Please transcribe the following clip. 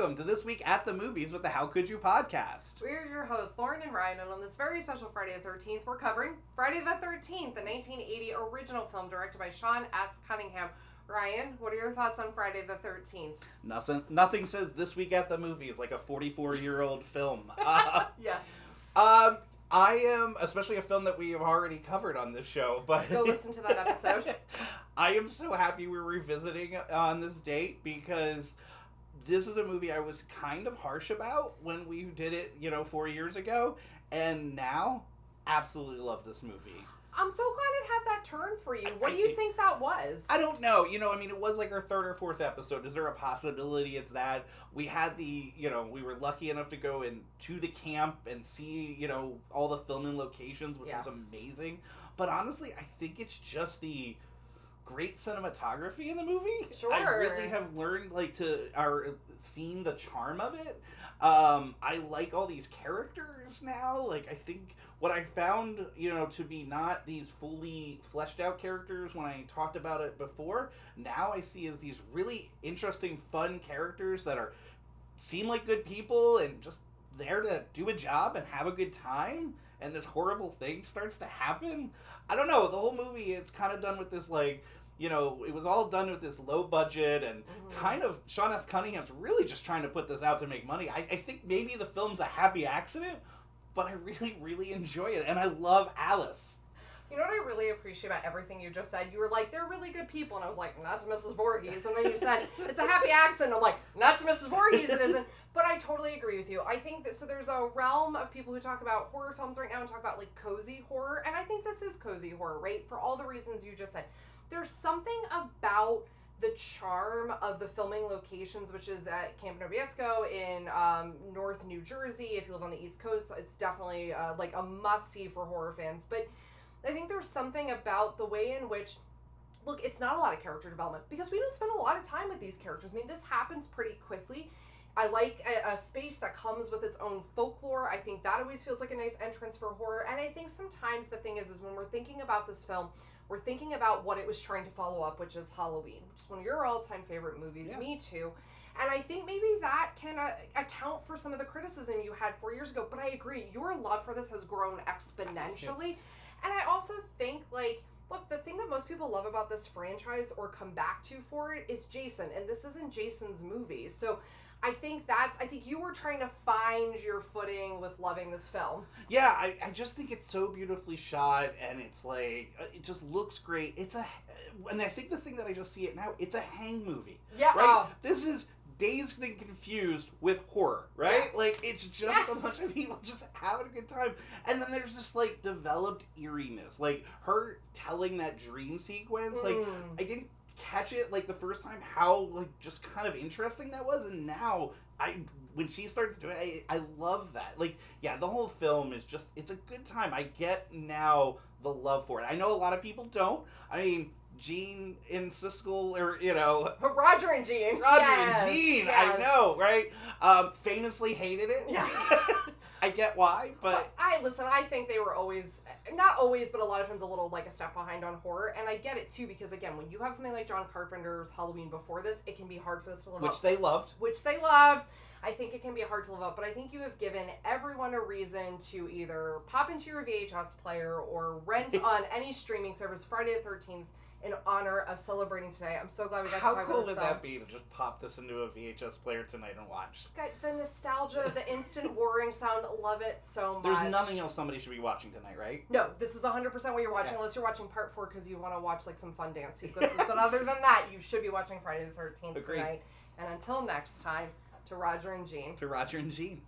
welcome to This Week at the Movies with the How Could You podcast. We're your hosts, Lauren and Ryan, and on this very special Friday the 13th, we're covering Friday the 13th, the 1980 original film directed by Sean S. Cunningham. Ryan, what are your thoughts on Friday the 13th? Nothing says This Week at the Movies like a 44-year-old film. Yes. I am, especially a film that we have already covered on this show, but... Go listen to that episode. I am so happy we're revisiting on this date because this is a movie I was kind of harsh about when we did it, 4 years ago, and now absolutely love this movie. I'm so glad it had that turn for you. What do you think that was? I don't know. It was like our third or fourth episode. Is there a possibility it's that? We had we were lucky enough to go into the camp and see, all the filming locations, which was amazing. But honestly, I think it's just the great cinematography in the movie. Sure. I really have learned, seen the charm of it. I like all these characters now. I think what I found, to be not these fully fleshed out characters when I talked about it before, now I see as these really interesting, fun characters that seem like good people and just there to do a job and have a good time, and this horrible thing starts to happen. I don't know, the whole movie, it's kind of done with this, it was all done with this low budget and kind of Sean S. Cunningham's really just trying to put this out to make money. I think maybe the film's a happy accident, but I really, really enjoy it. And I love Alice. You know what I really appreciate about everything you just said? You were like, they're really good people. And I was like, not to Mrs. Voorhees. And then you said, it's a happy accident. I'm like, not to Mrs. Voorhees, it isn't. But I totally agree with you. I think that, so there's a realm of people who talk about horror films right now and talk about cozy horror. And I think this is cozy horror, right? For all the reasons you just said. There's something about the charm of the filming locations, which is at Camp Noviesco in North New Jersey. If you live on the East Coast, it's definitely a must-see for horror fans. But I think there's something about the way in which, look, it's not a lot of character development because we don't spend a lot of time with these characters. I mean, this happens pretty quickly. I like a space that comes with its own folklore. I think that always feels like a nice entrance for horror. And I think sometimes the thing is when we're thinking about this film, we're thinking about what it was trying to follow up, which is Halloween, which is one of your all-time favorite movies. Yeah. Me too. And I think maybe that can account for some of the criticism you had 4 years ago. But I agree, your love for this has grown exponentially. And I also think, look, the thing that most people love about this franchise or come back to for it is Jason. And this isn't Jason's movie. So I think you were trying to find your footing with loving this film. Yeah, I just think it's so beautifully shot, and it's it just looks great. And I think the thing that I just see it now, it's a hang movie. Yeah. Right? This is Dazed and Confused with horror, right? Yes. It's just a bunch of people just having a good time. And then there's this, developed eeriness. Her telling that dream sequence, I didn't catch it the first time how just kind of interesting that was, and now when she starts doing it, I love that. The whole film is just, it's a good time. I get now the love for it. I know a lot of people don't. I mean, Gene and Siskel, or Roger and Gene. And Gene, yes. I know, right? Famously hated it. Yes. I get why, but I think they were always, not always, but a lot of times a little a step behind on horror, and I get it too, because again, when you have something like John Carpenter's Halloween before this, it can be hard for this to live up. Which they loved. I think it can be hard to live up, but I think you have given everyone a reason to either pop into your VHS player or rent on any streaming service Friday the 13th in honor of celebrating today. I'm so glad we got to talk about this film. How cool would that be to just pop this into a VHS player tonight and watch? The nostalgia, the instant whirring sound, love it so much. There's nothing else somebody should be watching tonight, right? No, this is 100% what you're watching, unless you're watching part 4 because you want to watch some fun dance sequences. But other than that, you should be watching Friday the 13th tonight. And until next time, to Roger and Gene. To Roger and Gene.